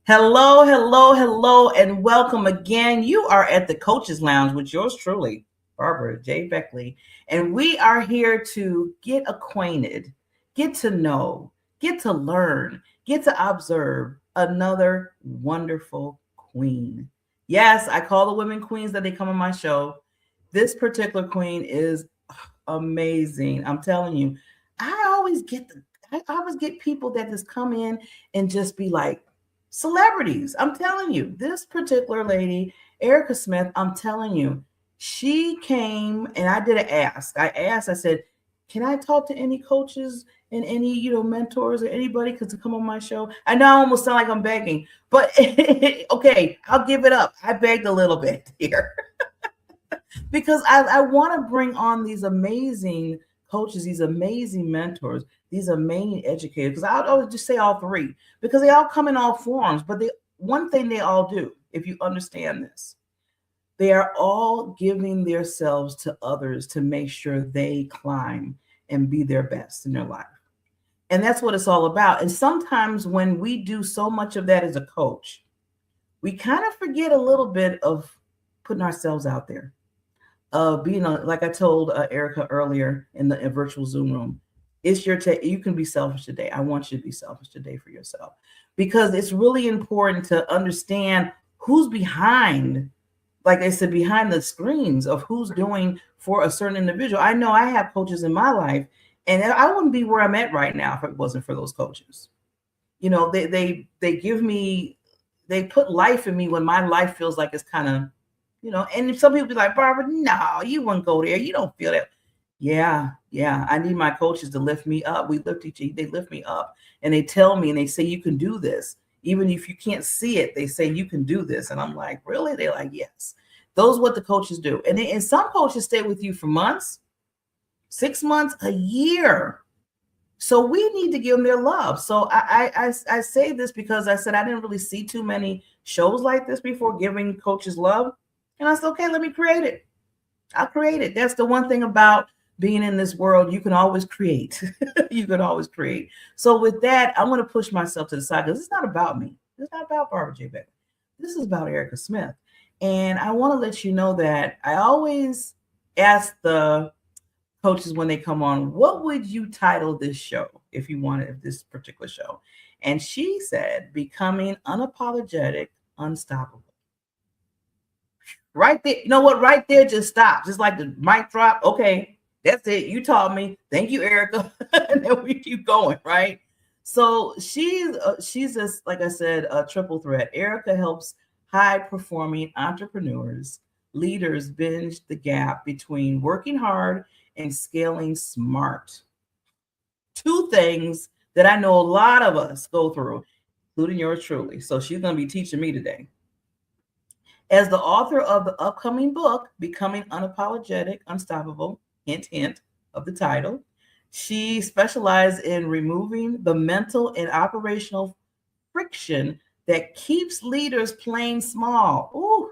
Hello, hello, hello, and welcome again. You are at the Coaches Lounge with yours truly, Barbara J. Beckley, and we are here to get acquainted, get to know, get to learn, get to observe another wonderful queen. Yes, I call the women queens that they come on my show. This particular queen is amazing. I'm telling you, I always get people that just come in and just be like, celebrities. I'm telling you, this particular lady, Aarica Smith, I'm telling you, she came and I did an ask. I said, can I talk to any coaches and any, mentors or anybody to come on my show? I know I almost sound like I'm begging, but okay, I'll give it up. I begged a little bit here because I want to bring on these amazing coaches, these amazing mentors, these amazing educators, because I would just say all three, because they all come in all forms. But one thing they all do, if you understand this, they are all giving themselves to others to make sure they climb and be their best in their life. And that's what it's all about. And sometimes when we do so much of that as a coach, we kind of forget a little bit of putting ourselves out there. Being like I told Aarica earlier in the virtual Zoom room, it's your you can be selfish today. I want you to be selfish today for yourself, because it's really important to understand who's behind, like I said, behind the screens of who's doing for a certain individual. I know I have coaches in my life, and I wouldn't be where I'm at right now if it wasn't for those coaches. They give me, they put life in me when my life feels like it's kind of, and some people be like, Barbara, no, you wouldn't go there. You don't feel that. Yeah. I need my coaches to lift me up. We lift each other. They lift me up and they tell me and they say, you can do this. Even if you can't see it, they say, you can do this. And I'm like, really? They're like, yes. Those are what the coaches do. And some coaches stay with you for months, 6 months, a year. So we need to give them their love. So I say this because I said I didn't really see too many shows like this before, giving coaches love. And I said, okay, let me create it. I'll create it. That's the one thing about being in this world. You can always create. You can always create. So with that, I'm going to push myself to the side because it's not about me. It's not about Barbara J. Beckley. This is about Aarica Smith. And I want to let you know that I always ask the coaches when they come on, what would you title this show if you wanted this particular show? And she said, Becoming Unapologetic, Unstoppable. Right there, you know what? Right there, just stops. It's like the mic drop. Okay, that's it. You taught me. Thank you, Aarica. And then we keep going, right? So she's just, like I said, a triple threat. Aarica helps high-performing entrepreneurs, leaders bridge the gap between working hard and scaling smart. Two things that I know a lot of us go through, including yours truly. So she's going to be teaching me today. As the author of the upcoming book, Becoming Unapologetic, Unstoppable, hint, hint of the title, she specializes in removing the mental and operational friction that keeps leaders playing small. Ooh,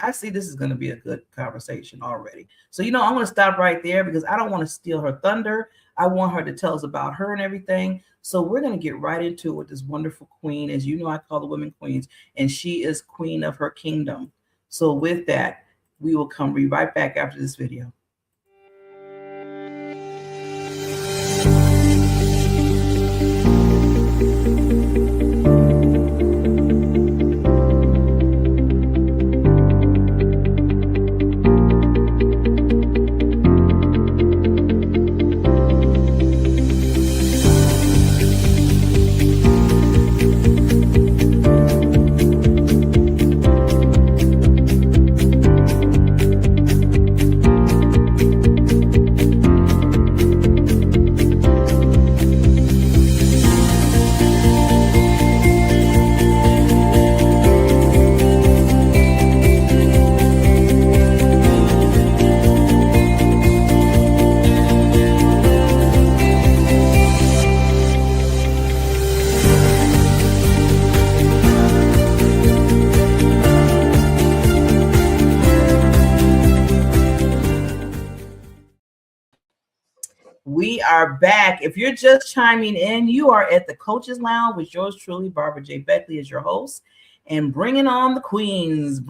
I see this is going to be a good conversation already. So, I'm going to stop right there because I don't want to steal her thunder. I want her to tell us about her and everything. So we're going to get right into it with this wonderful queen. As you know, I call the women queens, and she is queen of her kingdom. So with that, we will come right back after this video. are back. If you're just chiming in, you are at the Coaches Lounge with yours truly, Barbara J. Beckley is your host. And bringing on the queens,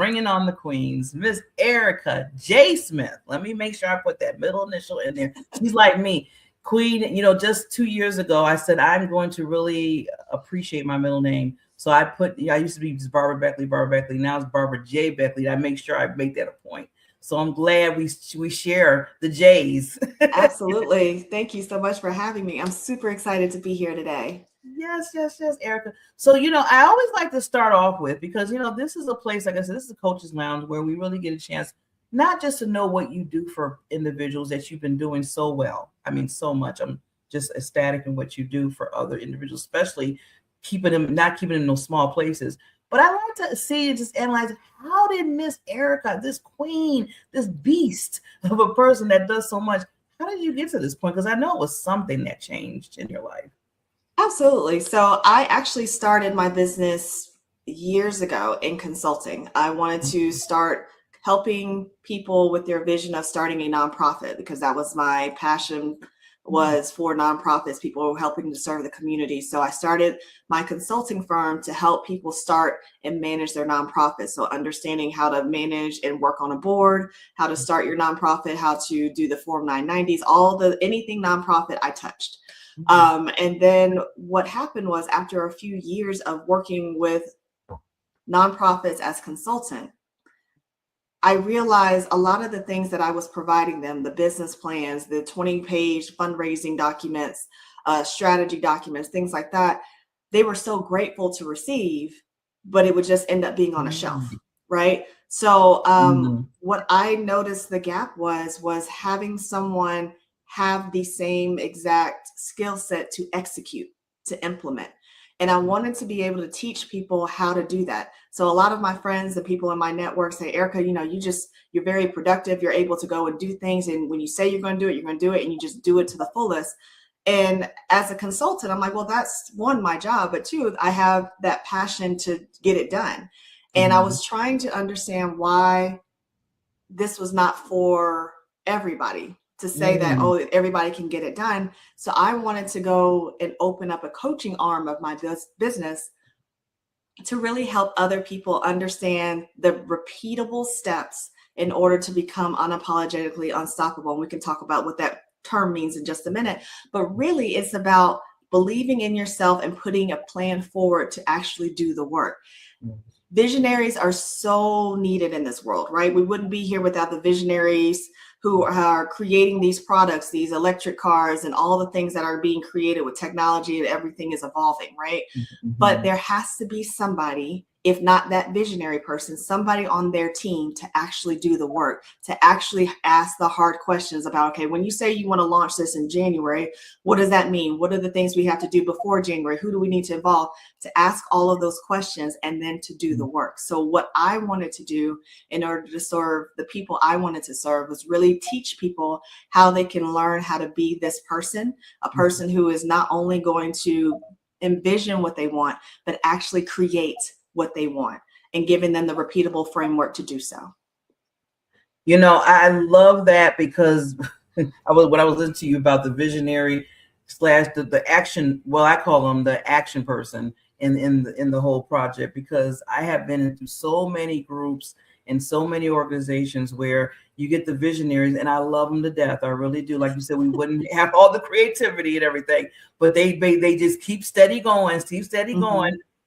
Miss Aarica J. Smith. Let me make sure I put that middle initial in there. She's like me. Queen, just 2 years ago, I said, I'm going to really appreciate my middle name. So I used to be just Barbara Beckley. Now it's Barbara J. Beckley. I make sure I make that a point. So I'm glad we share the J's. Absolutely. Thank you so much for having me. I'm super excited to be here today. Yes, Aarica. So, I always like to start off with, because, this is a place, like I said, this is a Coaches Lounge where we really get a chance not just to know what you do for individuals that you've been doing so well. I mean, so much. I'm just ecstatic in what you do for other individuals, especially not keeping them in those small places. But I like to see and just analyze, how did Miss Aarica, this queen, this beast of a person that does so much, how did you get to this point? Because I know it was something that changed in your life. Absolutely. So I actually started my business years ago in consulting. I wanted to start helping people with their vision of starting a nonprofit, because that was my passion, was for nonprofits, people helping to serve the community. So I started my consulting firm to help people start and manage their nonprofits. So understanding how to manage and work on a board, how to start your nonprofit, how to do the Form 990s, anything nonprofit I touched. And then what happened was, after a few years of working with nonprofits as consultant, I realized a lot of the things that I was providing them, the business plans, the 20-page fundraising documents, strategy documents, things like that, they were so grateful to receive, but it would just end up being on a shelf, right? So what I noticed the gap was having someone have the same exact skill set to execute, to implement. And I wanted to be able to teach people how to do that. So a lot of my friends, the people in my network, say, Aarica, you're very productive. You're able to go and do things. And when you say you're going to do it, you're going to do it. And you just do it to the fullest. And as a consultant, I'm like, well, that's one, my job. But two, I have that passion to get it done. And I was trying to understand why this was not for everybody, to say that, everybody can get it done. So I wanted to go and open up a coaching arm of my business to really help other people understand the repeatable steps in order to become unapologetically unstoppable. And we can talk about what that term means in just a minute. But really, it's about believing in yourself and putting a plan forward to actually do the work. Visionaries are so needed in this world, right? We wouldn't be here without the visionaries who are creating these products, these electric cars, and all the things that are being created with technology, and everything is evolving, right? But there has to be somebody, if not that visionary person, somebody on their team to actually do the work, to actually ask the hard questions about, okay, when you say you want to launch this in January, what does that mean? What are the things we have to do before January? Who do we need to involve? To ask all of those questions and then to do the work. So what I wanted to do in order to serve the people I wanted to serve was really teach people how they can learn how to be this person, a person who is not only going to envision what they want, but actually create what they want, and giving them the repeatable framework to do so. I love that, because when I was listening to you about the visionary / the action, well, I call them the action person in the whole project, because I have been into so many groups and so many organizations where you get the visionaries, and I love them to death. I really do. Like you said, we wouldn't have all the creativity and everything, but they just keep steady going.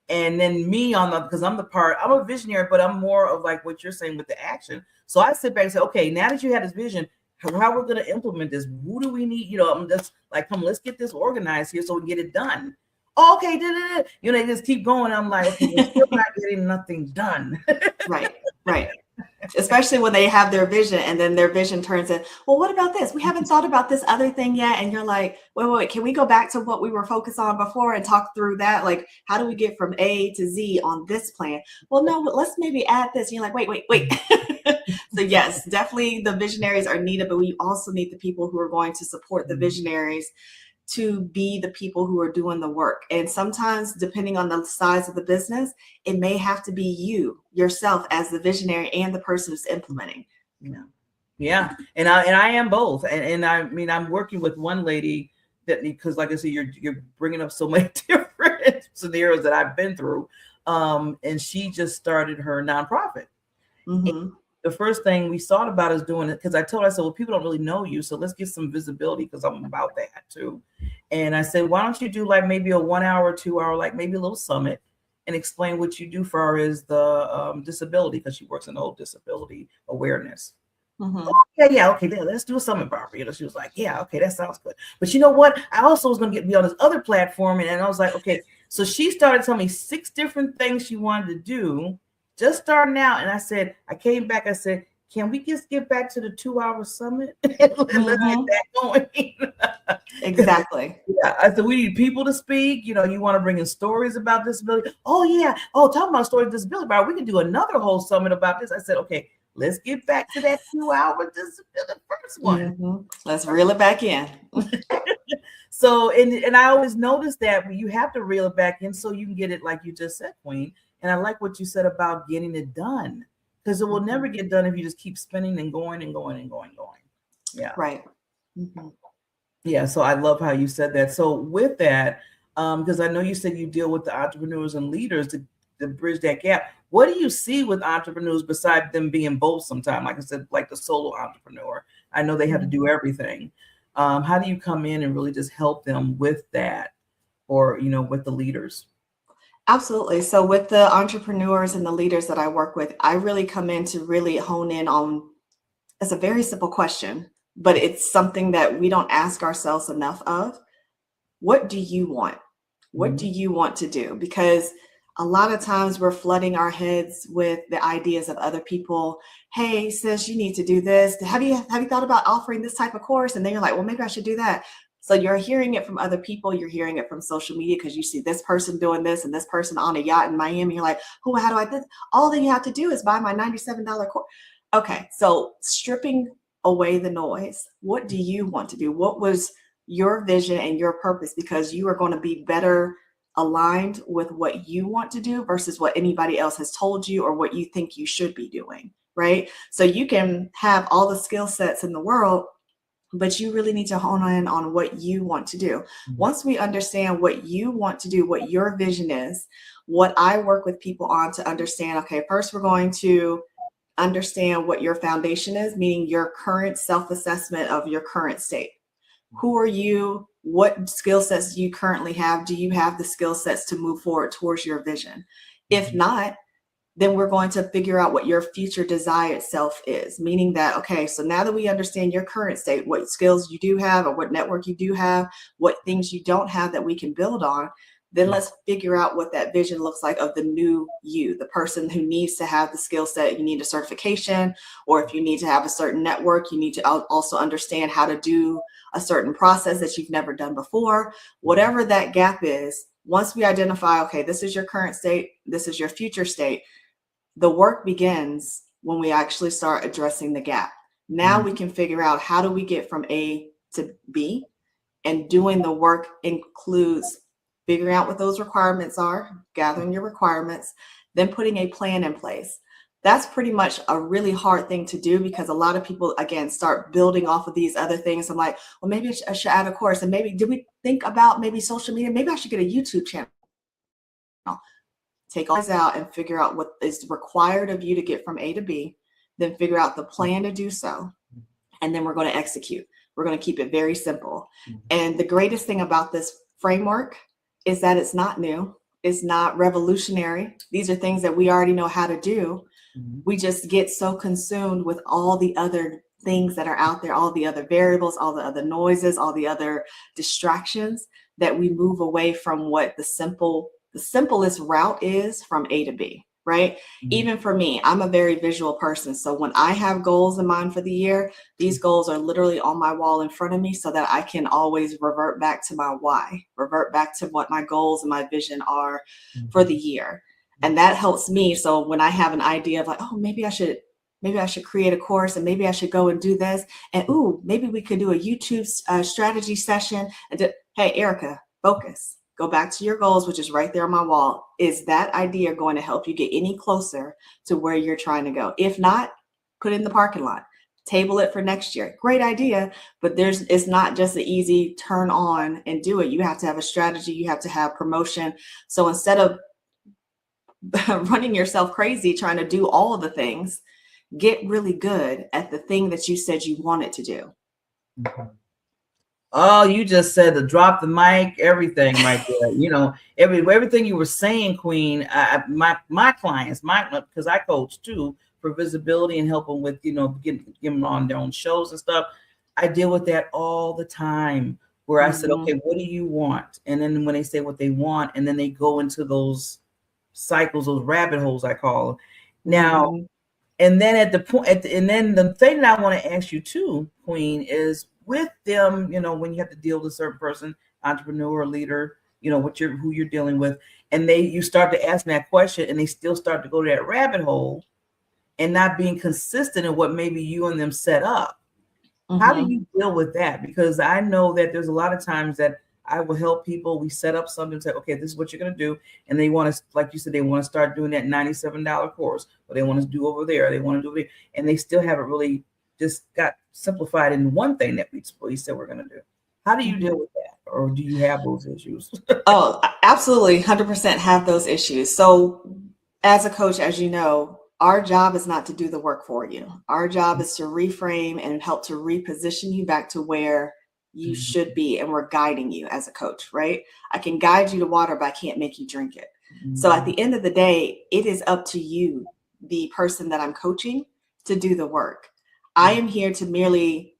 And then me because I'm a visionary, but I'm more of like what you're saying with the action. So I sit back and say, okay, now that you had this vision, how we're going to implement this? Who do we need? I'm just like, come, let's get this organized here so we get it done. Okay, they just keep going. I'm like, okay, we're still not getting nothing done. Right. Especially when they have their vision, and then their vision turns in, well, what about this? We haven't thought about this other thing yet. And you're like, wait, can we go back to what we were focused on before and talk through that? Like, how do we get from A to Z on this plan? Well, no, but let's maybe add this. And you're like, wait. So yes, definitely the visionaries are needed, but we also need the people who are going to support the visionaries to be the people who are doing the work. And sometimes, depending on the size of the business, it may have to be you yourself as the visionary and the person who's implementing. Yeah. And I am both. And I mean, I'm working with one lady that, because like I said, you're bringing up so many different scenarios that I've been through. And she just started her nonprofit. Mm-hmm. The first thing we thought about is doing it, because I told her, I said, well, people don't really know you, so let's get some visibility, because I'm about that too. And I said, why don't you do like maybe a 1 hour, 2 hour, like maybe a little summit, and explain what you do for her is the disability, because she works in the whole disability awareness. Mm-hmm. Yeah, okay, let's do a summit, Barbara. She was like, yeah, okay, that sounds good. But you know what? I also was going to be on this other platform, and I was like, okay. So she started telling me 6 different things she wanted to do, just starting out. And I said, I came back, I said, can we just get back to the 2-hour summit? Let's get that going. Exactly. Yeah, I said, we need people to speak. You want to bring in stories about disability. Oh, yeah. Oh, talking about stories of disability, Barbara, we can do another whole summit about this. I said, okay, let's get back to that 2-hour disability first one. Mm-hmm. Let's reel it back in. So, and I always notice that you have to reel it back in so you can get it, like you just said, Queen. And I like what you said about getting it done, because it will never get done if you just keep spinning and going and going and going. Yeah. Right. Mm-hmm. Yeah. So I love how you said that. So with that, because I know you said you deal with the entrepreneurs and leaders to bridge that gap. What do you see with entrepreneurs besides them being both sometimes? Like I said, like the solo entrepreneur, I know they have to do everything. How do you come in and really just help them with that, or, with the leaders? Absolutely. So with the entrepreneurs and the leaders that I work with, I really come in to really hone in on, it's a very simple question, but it's something that we don't ask ourselves enough of. What do you want? What do you want to do? Because a lot of times we're flooding our heads with the ideas of other people. Hey, sis, you need to do this. Have you thought about offering this type of course? And then you're like, well, maybe I should do that. So you're hearing it from other people. You're hearing it from social media because you see this person doing this and this person on a yacht in Miami. You're like, oh, how do I do this? All that you have to do is buy my $97 course. Okay, so stripping away the noise. What do you want to do? What was your vision and your purpose? Because you are going to be better aligned with what you want to do versus what anybody else has told you or what you think you should be doing, right? So you can have all the skill sets in the world, but you really need to hone in on what you want to do. Once we understand what you want to do, what your vision is, what I work with people on to understand, okay, first we're going to understand what your foundation is, meaning your current self-assessment of your current state. Who are you? What skill sets do you currently have? Do you have the skill sets to move forward towards your vision? If not, then we're going to figure out what your future desired self is, meaning that, okay, so now that we understand your current state, what skills you do have or what network you do have, what things you don't have that we can build on, then let's figure out what that vision looks like of the new you, the person who needs to have the skill set. You need a certification, or if you need to have a certain network, you need to also understand how to do a certain process that you've never done before. Whatever that gap is, once we identify, okay, this is your current state, this is your future state, the work begins when we actually start addressing the gap. Now we can figure out, how do we get from A to B? And doing the work includes figuring out what those requirements are, gathering your requirements, then putting a plan in place. That's pretty much a really hard thing to do, because a lot of people, again, start building off of these other things. I'm like, well, maybe I should add a course. And maybe, did we think about maybe social media? Maybe I should get a YouTube channel. Take all this out and figure out what is required of you to get from A to B, then figure out the plan to do so. And then we're going to execute. We're going to keep it very simple. And the greatest thing about this framework is that it's not new. It's not revolutionary. These are things that we already know how to do. We just get so consumed with all the other things that are out there, all the other variables, all the other noises, all the other distractions, that we move away from what the simplest route is from A to B, right? Even for me, I'm a very visual person. So when I have goals in mind for the year, these goals are literally on my wall in front of me so that I can always revert back to my why, revert back to what my goals and my vision are for the year. And that helps me. So when I have an idea of like, oh, maybe I should create a course, and maybe I should go and do this. And ooh, maybe we could do a YouTube strategy session. And hey, Aarica, focus. Go back to your goals, which is right there on my wall. Is that idea going to help you get any closer to where you're trying to go? If not, put it in the parking lot. table it for next year. Great idea, but it's not just an easy turn on and do it. You have to have a strategy. You have to have promotion. So instead of running yourself crazy trying to do all of the things, get really good at the thing that you said you wanted to do. Oh, you just said to drop the mic, everything right there. You know, everything you were saying, Queen. My clients, because I coach too for visibility and help them with, you know, getting them on their own shows and stuff. I deal with that all the time. Where I said, okay, what do you want? And then when they say what they want, and then they go into those cycles, those rabbit holes, I call them. Now, and then at the point, and then the thing that I want to ask you too, Queen, is with them, you know, when you have to deal with a certain person, entrepreneur, leader, you know, who you're dealing with, and you start to ask them that question, and they still start to go to that rabbit hole, and not being consistent in what maybe you and them set up. How do you deal with that? Because I know that there's a lot of times that I will help people. We set up something, say, okay, this is what you're going to do. And they want to, like you said, they want to start doing that $97 course, or they want to do over there. They want to do it. And they still haven't really just got simplified in one thing that we said we're going to do. How do you deal with that? Or do you have those issues? Oh, absolutely. 100% have those issues. So as a coach, as you know, our job is not to do the work for you. Our job is to reframe and help to reposition you back to where you should be, and we're guiding you as a coach, right? I can guide you to water, but I can't make you drink it. So at the end of the day, it is up to you, the person that I'm coaching, to do the work. I am here to merely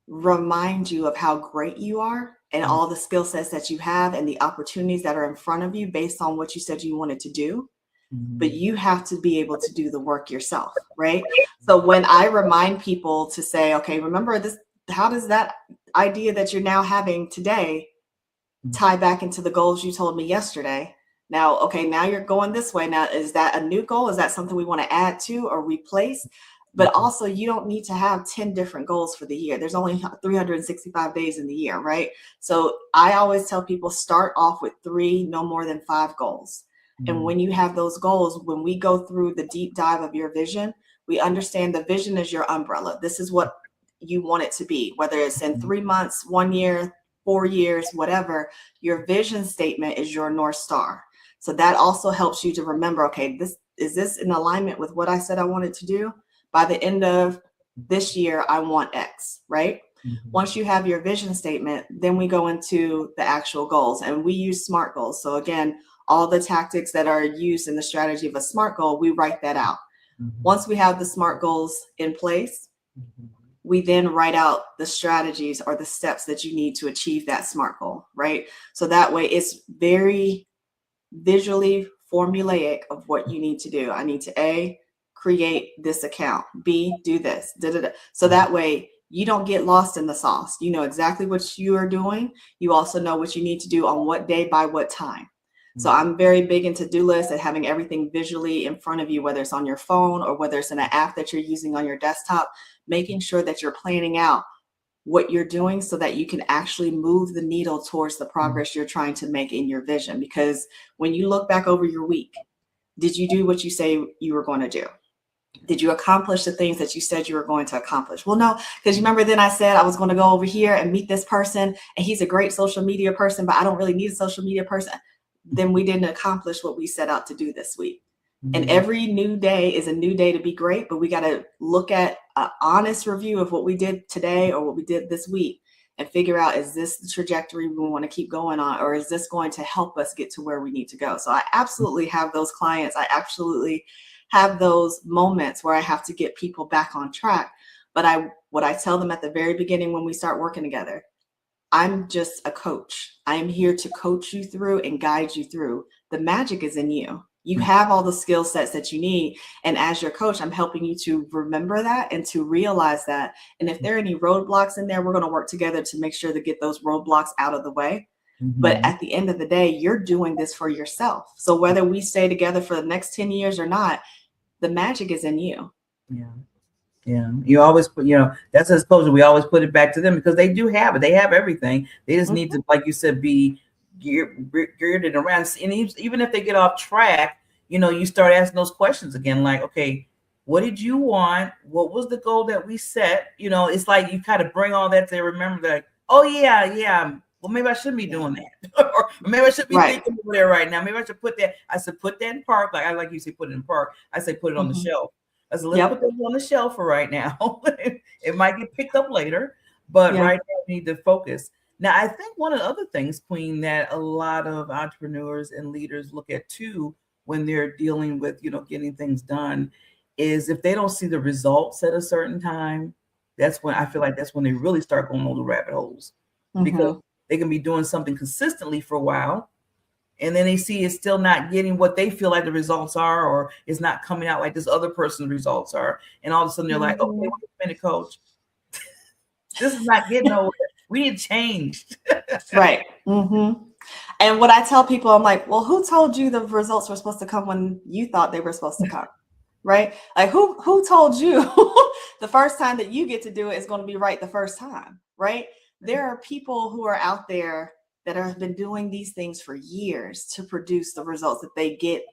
remind you of how great you are and all the skill sets that you have and the opportunities that are in front of you based on what you said you wanted to do. But you have to be able to do the work yourself, right? So when I remind people to say, okay, remember this, how does that idea that you're now having today tie back into the goals you told me yesterday? Now, okay, now you're going this way. Now, is that a new goal? Is that something we want to add to or replace? But also, you don't need to have 10 different goals for the year. There's only 365 days in the year, right? So I always tell people, start off with 3, no more than 5 goals. And when you have those goals, when we go through the deep dive of your vision, we understand the vision is your umbrella. This is what you want it to be, whether it's in 3 months, 1 year, 4 years, whatever. Your vision statement is your North Star. So that also helps you to remember, okay, is this in alignment with what I said I wanted to do? By the end of this year, I want X, right? Once you have your vision statement, then we go into the actual goals, and we use SMART goals. So again, all the tactics that are used in the strategy of a SMART goal, we write that out. Once we have the SMART goals in place, we then write out the strategies or the steps that you need to achieve that SMART goal, right? So that way it's very visually formulaic of what you need to do. I need to A, create this account, B, do this, da, da, da. So that way you don't get lost in the sauce. You know exactly what you are doing. You also know what you need to do on what day by what time. So I'm very big into to-do lists and having everything visually in front of you, whether it's on your phone or whether it's in an app that you're using on your desktop, making sure that you're planning out what you're doing so that you can actually move the needle towards the progress you're trying to make in your vision. Because when you look back over your week, did you do what you say you were going to do? Did you accomplish the things that you said you were going to accomplish? Well, no, because you remember then I said I was going to go over here and meet this person, and he's a great social media person, but I don't really need a social media person. Then we didn't accomplish what we set out to do this week. And every new day is a new day to be great, but we got to look at an honest review of what we did today or what we did this week and figure out, is this the trajectory we want to keep going on, or is this going to help us get to where we need to go? So I absolutely have those clients. I absolutely have those moments where I have to get people back on track. But what I tell them at the very beginning when we start working together, I'm just a coach. I am here to coach you through and guide you through. The magic is in you. You have all the skill sets that you need. And as your coach, I'm helping you to remember that and to realize that. And if there are any roadblocks in there, we're going to work together to make sure to get those roadblocks out of the way. But at the end of the day, you're doing this for yourself. So whether we stay together for the next 10 years or not, the magic is in you. Yeah. You always put, that's as opposed to we always put it back to them because they do have it. They have everything. They just need to, like you said, be geared around. And even if they get off track, you start asking those questions again, like, okay, What did you want? What was the goal that we set? It's like you kind of bring all that to remember that, oh yeah. Well, maybe I shouldn't be doing that. Or maybe I should be thinking over there right now. Maybe I should put that. I said, put that in park. Like you say, put it in park. I say, put it on the shelf. I said, let's put this on the shelf for right now. It might get picked up later, but right now we need to focus. Now, I think one of the other things, Queen, that a lot of entrepreneurs and leaders look at too when they're dealing with, getting things done is if they don't see the results at a certain time, that's when I feel like that's when they really start going on the rabbit holes, because they can be doing something consistently for a while, and then they see it's still not getting what they feel like the results are, or it's not coming out like this other person's results are. And all of a sudden they're like, okay, wait a minute, coach. This is not getting nowhere. We need change. Right. And what I tell people, I'm like, well, who told you the results were supposed to come when you thought they were supposed to come? Right? Like who told you the first time that you get to do it is going to be right the first time, right? There are people who are out there that have been doing these things for years to produce the results that they get,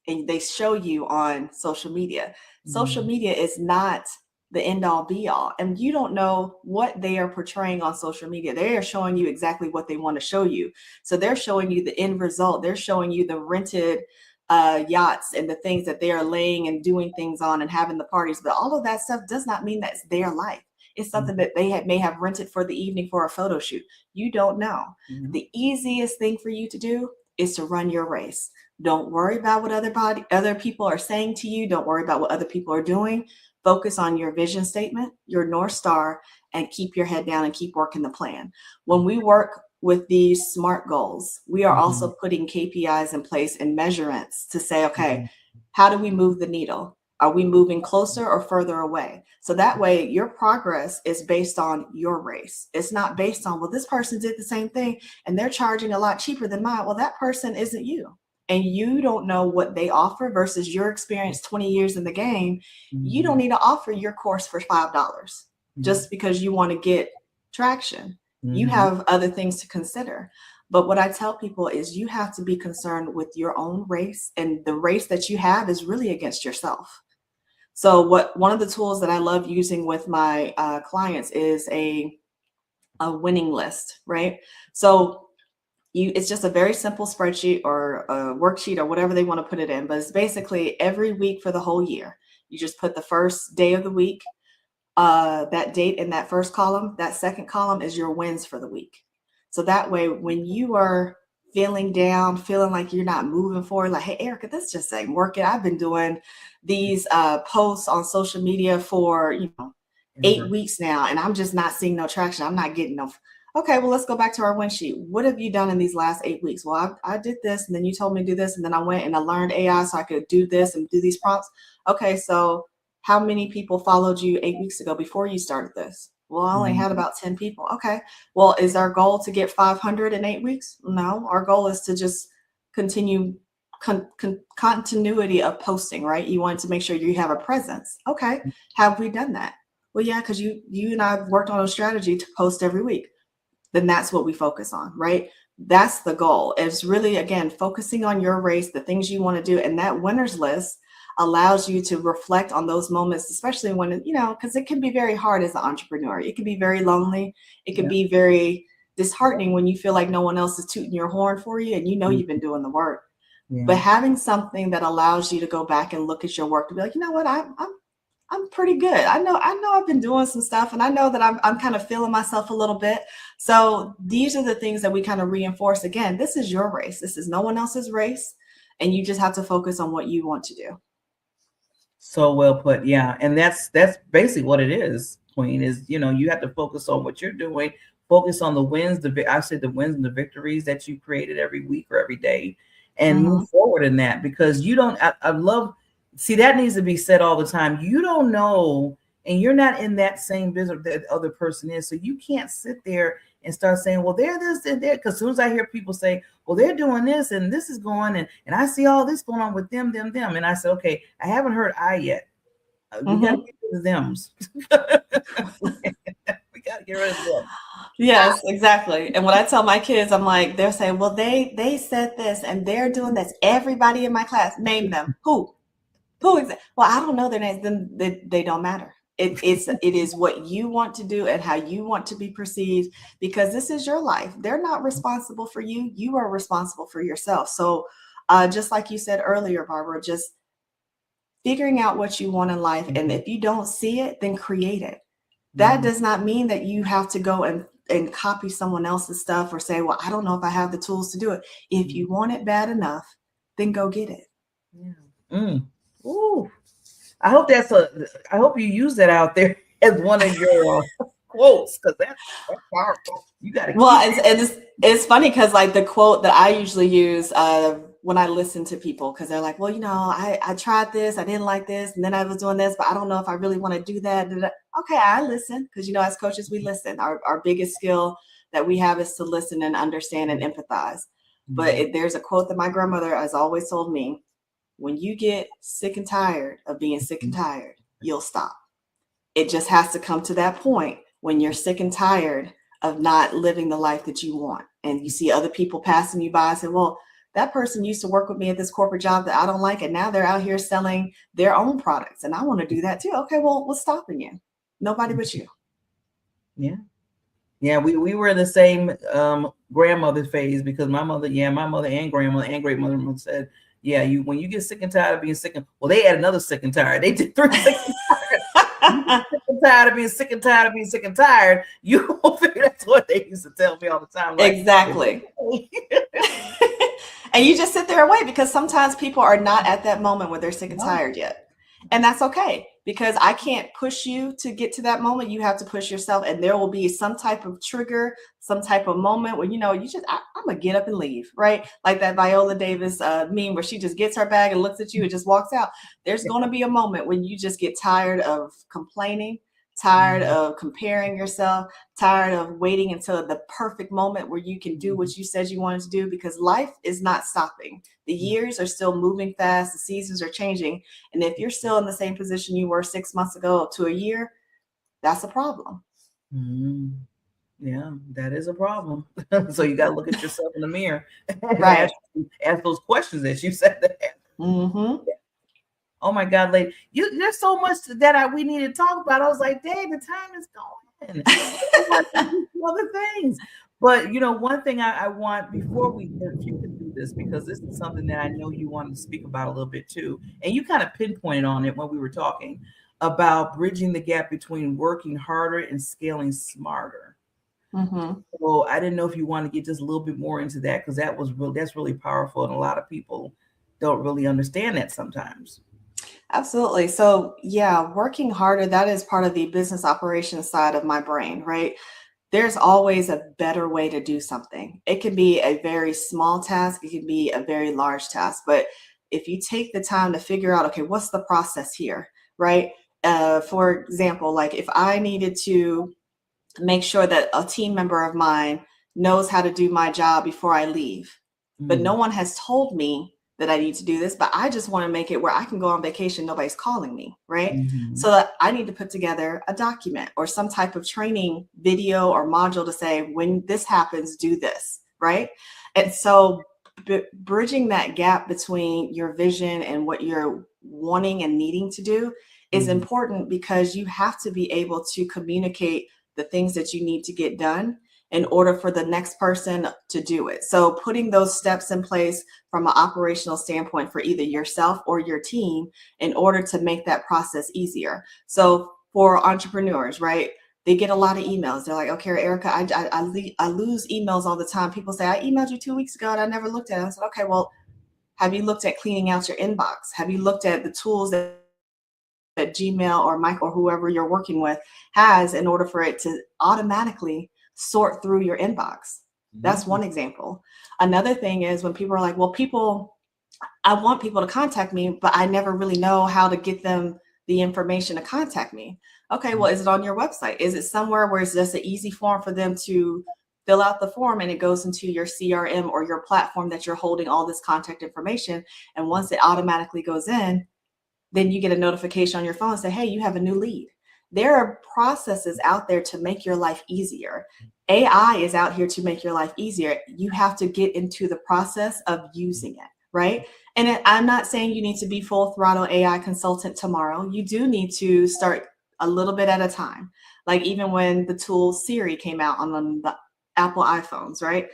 and they show you on social media. Social media is not the end all be all, and you don't know what they are portraying on social media. They are showing you exactly what they want to show you. So they're showing you the end result. They're showing you the rented yachts and the things that they are laying and doing things on and having the parties. But all of that stuff does not mean that's their life. It's something that they may have rented for the evening for a photo shoot. You don't know. The easiest thing for you to do is to run your race. Don't worry about what other people are saying to you. Don't worry about what other people are doing. Focus on your vision statement, your North Star, and keep your head down and keep working the plan. When we work with these SMART goals, we are also putting KPIs in place and measurements to say, okay, how do we move the needle? Are we moving closer or further away? So that way your progress is based on your race. It's not based on, well, this person did the same thing and they're charging a lot cheaper than mine. Well, that person isn't you. And you don't know what they offer versus your experience 20 years in the game. You don't need to offer your course for $5 just because you want to get traction. You have other things to consider. But what I tell people is you have to be concerned with your own race, and the race that you have is really against yourself. So one of the tools that I love using with my clients is a winning list, right? So it's just a very simple spreadsheet or a worksheet or whatever they want to put it in. But it's basically every week for the whole year. You just put the first day of the week, that date in that first column. That second column is your wins for the week. So that way, when you are feeling down, feeling like you're not moving forward, like, hey, Aarica, this just ain't working. I've been doing these posts on social media for 8 weeks now, and I'm just not seeing no traction. I'm not getting no. Okay, well, let's go back to our win sheet. What have you done in these last 8 weeks? Well, I did this, and then you told me to do this, and then I went and I learned AI so I could do this and do these prompts. Okay, so how many people followed you 8 weeks ago before you started this? Well, I only had about 10 people. Okay, well, is our goal to get 500 in 8 weeks? No, our goal is to just continue continuity of posting, right? You want to make sure you have a presence. Okay, have we done that? Well, yeah, because you and I have worked on a strategy to post every week. Then that's what we focus on, right? That's the goal. It's really, again, focusing on your race, the things you want to do. And that winners list allows you to reflect on those moments, especially when, because it can be very hard as an entrepreneur. It can be very lonely. It can be very disheartening when you feel like no one else is tooting your horn for you and you've been doing the work. But having something that allows you to go back and look at your work to be like, you know what, I'm pretty good. I know I've been doing some stuff, and I know that I'm kind of feeling myself a little bit. So these are the things that we kind of reinforce. Again, this is your race. This is no one else's race. And you just have to focus on what you want to do. So well put. Yeah. And that's basically what it is, Queen, is, you have to focus on what you're doing, focus on the wins, I say the wins and the victories that you created every week or every day, and move forward in that, because you don't, I love, see, that needs to be said all the time. You don't know, and you're not in that same business that the other person is. So you can't sit there and start saying, well, they're this and that. Because as soon as I hear people say, well, they're doing this and this is going, and I see all this going on with them. And I say, okay, I haven't heard I yet. We got to get rid of thems. We got to get rid of them. Yes, exactly. And when I tell my kids, I'm like, they're saying, well, they said this and they're doing this. Everybody in my class, name them. Who? Well, I don't know their names. Then they don't matter. It is what you want to do and how you want to be perceived, because this is your life. They're not responsible for you. You are responsible for yourself. So just like you said earlier, Barbara, just figuring out what you want in life. And if you don't see it, then create it. That does not mean that you have to go and copy someone else's stuff or say, well, I don't know if I have the tools to do it. If you want it bad enough, then go get it. Yeah. Ooh. I hope I hope you use that out there as one of your quotes, because that's powerful. You got to keep it's funny because like the quote that I usually use when I listen to people, because they're like, well, I tried this, I didn't like this, and then I was doing this, but I don't know if I really want to do that. Okay, I listen, because as coaches, we listen. Our biggest skill that we have is to listen and understand and empathize. But there's a quote that my grandmother has always told me: when you get sick and tired of being sick and tired, you'll stop. It just has to come to that point when you're sick and tired of not living the life that you want. And you see other people passing you by and say, well, that person used to work with me at this corporate job that I don't like, and now they're out here selling their own products, and I want to do that too. Okay, well, what's stopping you? Nobody but you. Yeah. Yeah, we were in the same grandmother phase, because my mother and grandmother and great mother said, yeah, when you get sick and tired of being sick well, they had another sick and tired. They did 3 sick and tired. Sick and tired of being sick and tired of being sick and tired. You won't figure. That's what they used to tell me all the time. Like, exactly. And you just sit there and wait, because sometimes people are not at that moment where they're sick and tired yet. And that's okay, because I can't push you to get to that moment. You have to push yourself, and there will be some type of trigger, some type of moment where, I'm going to get up and leave, right? Like that Viola Davis meme where she just gets her bag and looks at you and just walks out. There's going to be a moment when you just get tired of complaining, tired of comparing yourself, tired of waiting until the perfect moment where you can do what you said you wanted to do, because life is not stopping. The years are still moving fast. The seasons are changing. And if you're still in the same position you were 6 months ago to a year, that's a problem. Yeah, that is a problem. So you got to look at yourself in the mirror and right. ask those questions that you said that. Oh my God, lady, there's so much that we need to talk about. I was like, dang, the time is going. Other things. But one thing I want, before if you can do this, because this is something that I know you wanted to speak about a little bit too, and you kind of pinpointed on it when we were talking about bridging the gap between working harder and scaling smarter. So I didn't know if you want to get just a little bit more into that, because that's really powerful, and a lot of people don't really understand that sometimes. Absolutely. So yeah, working harder, that is part of the business operations side of my brain, right? There's always a better way to do something. It can be a very small task. It can be a very large task. But if you take the time to figure out, okay, what's the process here, right? For example, like if I needed to make sure that a team member of mine knows how to do my job before I leave, but no one has told me that I need to do this, but I just want to make it where I can go on vacation, nobody's calling me, right? So that I need to put together a document or some type of training video or module to say, when this happens, do this, right? And so bridging that gap between your vision and what you're wanting and needing to do is important, because you have to be able to communicate the things that you need to get done in order for the next person to do it. So putting those steps in place from an operational standpoint for either yourself or your team in order to make that process easier. So for entrepreneurs, right, they get a lot of emails. They're like, okay, Aarica, I lose emails all the time. People say, I emailed you 2 weeks ago and I never looked at it. I said, okay, well, have you looked at cleaning out your inbox? Have you looked at the tools that Gmail or Mike or whoever you're working with has in order for it to automatically sort through your inbox? That's one example. Another thing is when people are like, well, I want people to contact me, but I never really know how to get them the information to contact me. Okay, well, is it on your website? Is it somewhere where it's just an easy form for them to fill out the form and it goes into your CRM or your platform that you're holding all this contact information? And once it automatically goes in, then you get a notification on your phone and say, hey, you have a new lead. There are processes out there to make your life easier. AI is out here to make your life easier. You have to get into the process of using it, right? And I'm not saying you need to be full throttle AI consultant tomorrow. You do need to start a little bit at a time. Like even when the tool Siri came out on the Apple iPhones, right?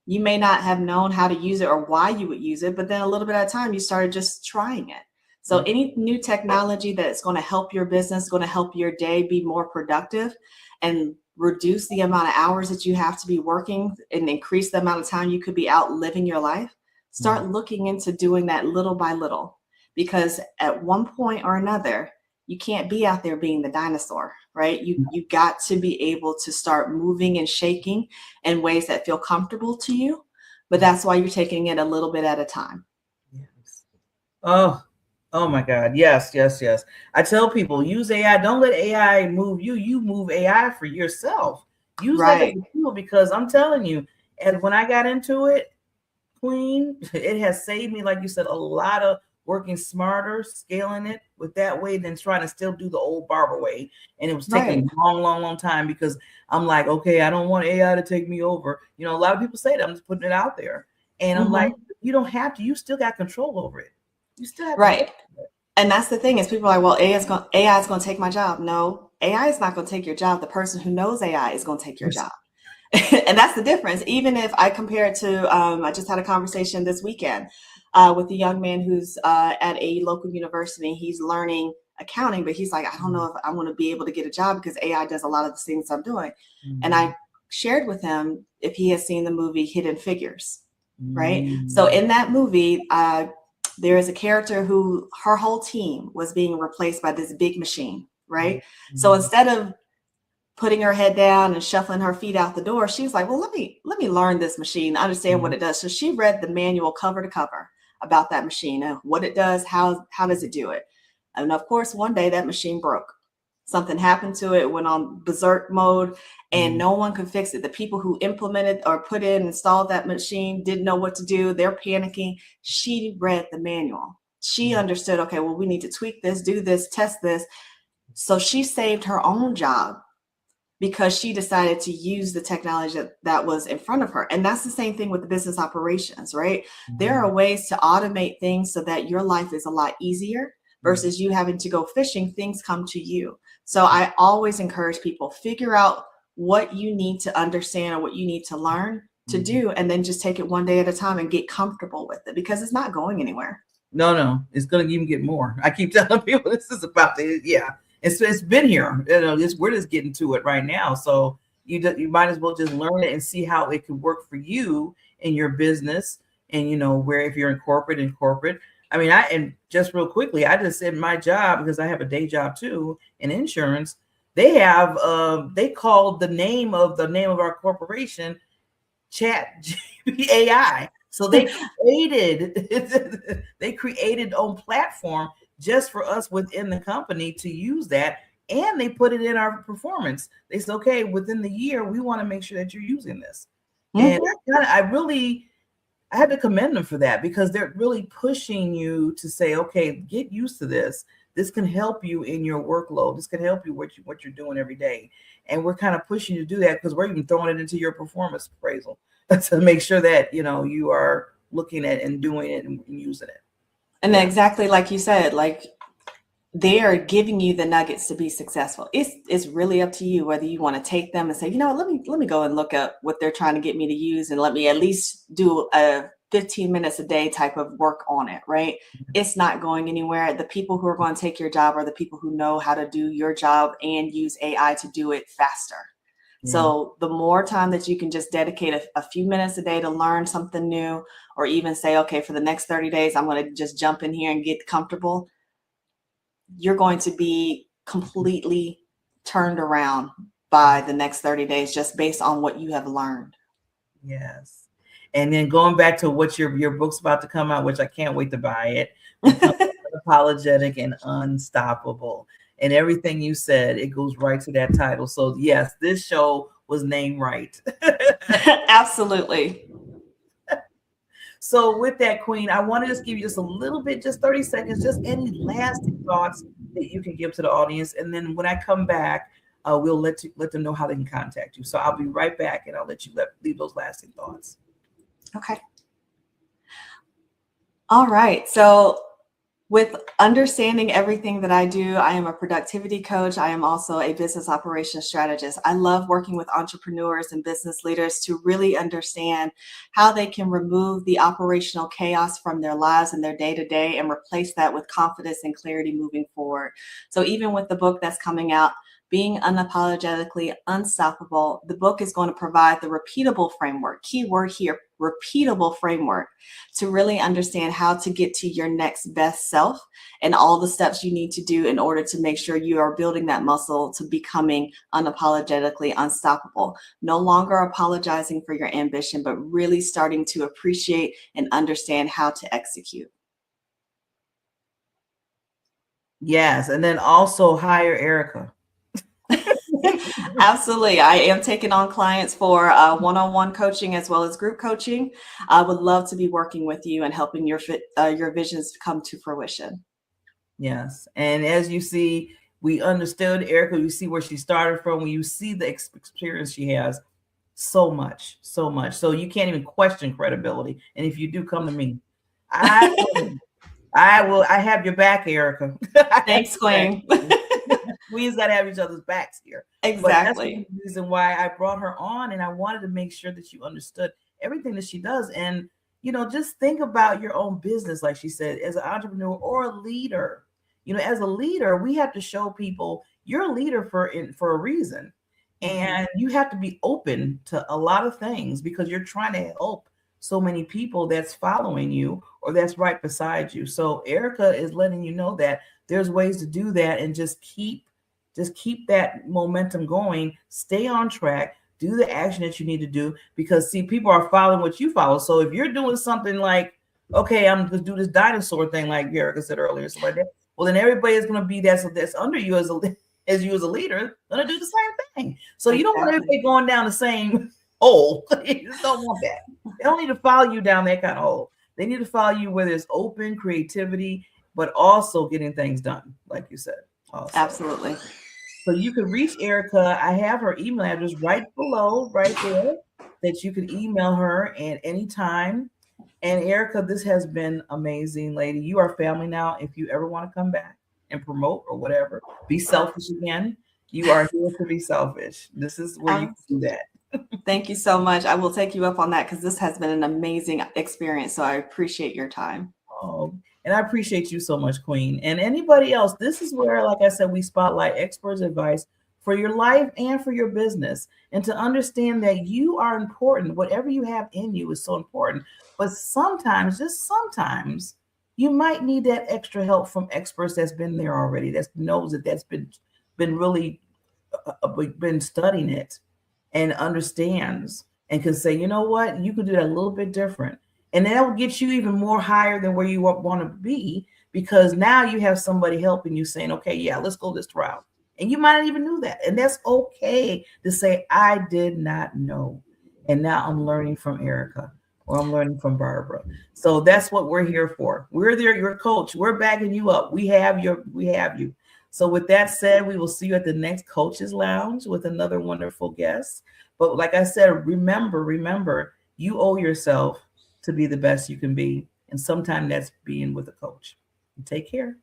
You may not have known how to use it or why you would use it, but then a little bit at a time, you started just trying it. So any new technology that's going to help your business, going to help your day be more productive and reduce the amount of hours that you have to be working and increase the amount of time you could be out living your life, start looking into doing that little by little. Because at one point or another, you can't be out there being the dinosaur, right? You got to be able to start moving and shaking in ways that feel comfortable to you. But that's why you're taking it a little bit at a time. Yes. Oh my God. Yes, yes, yes. I tell people, use AI. Don't let AI move you. You move AI for yourself. Use that as Right. a tool, because I'm telling you, and when I got into it, Queen, it has saved me, like you said, a lot of working smarter, scaling it with that way than trying to still do the old barber way. And it was taking Right. a long, long, long time, because I'm like, okay, I don't want AI to take me over. You know, a lot of people say that. I'm just putting it out there. And I'm like, you don't have to. You still got control over it. You still have control Right. over it. And that's the thing is people are like, well, AI is going to take my job. No, AI is not going to take your job. The person who knows AI is going to take your job. And that's the difference. Even if I compare it to, I just had a conversation this weekend with a young man who's at a local university. He's learning accounting, but he's like, I don't know if I want to be able to get a job because AI does a lot of the things I'm doing. And I shared with him if he has seen the movie Hidden Figures, right? So in that movie, there is a character who her whole team was being replaced by this big machine, right? So instead of putting her head down and shuffling her feet out the door, she's like, well, let me learn this machine, understand what it does. So she read the manual cover to cover about that machine and what it does, how does it do it. And of course, one day that machine broke. Something happened to it, went on berserk mode, and no one could fix it. The people who implemented or put in, installed that machine didn't know what to do. They're panicking. She read the manual. She understood, okay, well, we need to tweak this, do this, test this. So she saved her own job because she decided to use the technology that was in front of her. And that's the same thing with the business operations, right? There are ways to automate things so that your life is a lot easier versus you having to go fishing. Things come to you. So I always encourage people, figure out what you need to understand or what you need to learn to do, and then just take it one day at a time and get comfortable with it, because it's not going anywhere. No, it's going to even get more. I keep telling people this is about to, yeah. It's been here. You know, we're just getting to it right now. So you might as well just learn it and see how it could work for you in your business. And you know, where if you're in corporate. I mean, and just real quickly, I just said my job, because I have a day job too in insurance. They have they called the name of our corporation Chat AI. So they created on platform just for us within the company to use that, and they put it in our performance. They said, okay, within the year, we want to make sure that you're using this. And I had to commend them for that, because they're really pushing you to say, okay, get used to this. This can help you in your workload. This can help you what you're doing every day. And we're kind of pushing you to do that, because we're even throwing it into your performance appraisal to make sure that, you know, you are looking at and doing it and using it. And exactly like you said, like they are giving you the nuggets to be successful. It's really up to you whether you want to take them and say, you know, let me go and look up what they're trying to get me to use, and let me at least do a 15 minutes a day type of work on it, right? It's not going anywhere. The people who are going to take your job are the people who know how to do your job and use AI to do it faster. So the more time that you can just dedicate a few minutes a day to learn something new, or even say, okay, for the next 30 days, I'm going to just jump in here and get comfortable, you're going to be completely turned around by the next 30 days just based on what you have learned. Yes. And then going back to what your book's about to come out, which I can't wait to buy it. Unapologetic and Unstoppable. And everything you said, it goes right to that title. So yes, this show was named right. Absolutely. So with that, Queen, I want to just give you just a little bit, just 30 seconds, just any lasting thoughts that you can give to the audience. And then when I come back, we'll let them know how they can contact you. So I'll be right back, and I'll let you leave those lasting thoughts. Okay. All right. So, with understanding everything that I do, I am a productivity coach. I am also a business operations strategist. I love working with entrepreneurs and business leaders to really understand how they can remove the operational chaos from their lives and their day to day and replace that with confidence and clarity moving forward. So, even with the book that's coming out, Being Unapologetically Unstoppable, the book is going to provide the repeatable framework, key word here, repeatable framework, to really understand how to get to your next best self and all the steps you need to do in order to make sure you are building that muscle to becoming unapologetically unstoppable. No longer apologizing for your ambition, but really starting to appreciate and understand how to execute. Yes, and then also hire Aarica. Absolutely. I am taking on clients for one-on-one coaching as well as group coaching. I would love to be working with you and helping your visions come to fruition. Yes, and as you see, we understood Aarica. You see where she started from. When you see the experience she has, so much, so much. So you can't even question credibility. And if you do, come to me. I will. I have your back, Aarica. Thanks, Queen. We just got to have each other's backs here. But that's the Exactly. reason why I brought her on, and I wanted to make sure that you understood everything that she does. And just think about your own business, like she said, as an entrepreneur or a leader. As a leader, we have to show people you're a leader for a reason, and you have to be open to a lot of things because you're trying to help so many people that's following you or that's right beside you. So Aarica is letting you know that there's ways to do that, and just keep that momentum going, stay on track, do the action that you need to do, because see, people are following what you follow. So if you're doing something like, okay, I'm going to do this dinosaur thing, like Erica said earlier, something like that, well, then everybody is going to be that's under you as you as a leader going to do the same thing. So you don't want everybody going down the same hole. You just don't want that. They don't need to follow you down that kind of hole. They need to follow you where there's open creativity, but also getting things done, like you said. Also. Absolutely. So you can reach Aarica. I have her email address right below, right there, that you can email her at any time. And Aarica, this has been amazing, lady. You are family now. If you ever want to come back and promote or whatever, be selfish again. You are here to be selfish. This is where you can do that. Thank you so much. I will take you up on that because this has been an amazing experience. So I appreciate your time. Oh, and I appreciate you so much, Queen. And anybody else, this is where, like I said, we spotlight experts' advice for your life and for your business. And to understand that you are important. Whatever you have in you is so important. But sometimes, just sometimes, you might need that extra help from experts that's been there already, that knows that that's been really been studying it and understands and can say, you know what, you could do that a little bit different. And that will get you even more higher than where you want to be, because now you have somebody helping you saying, okay, yeah, let's go this route. And you might not even know that. And that's okay to say, I did not know. And now I'm learning from Aarica, or I'm learning from Barbara. So that's what we're here for. We're there, your coach. We're backing you up. We have you. So with that said, we will see you at the next Coaches Lounge with another wonderful guest. But like I said, remember, you owe yourself to be the best you can be. And sometimes that's being with a coach. Take care.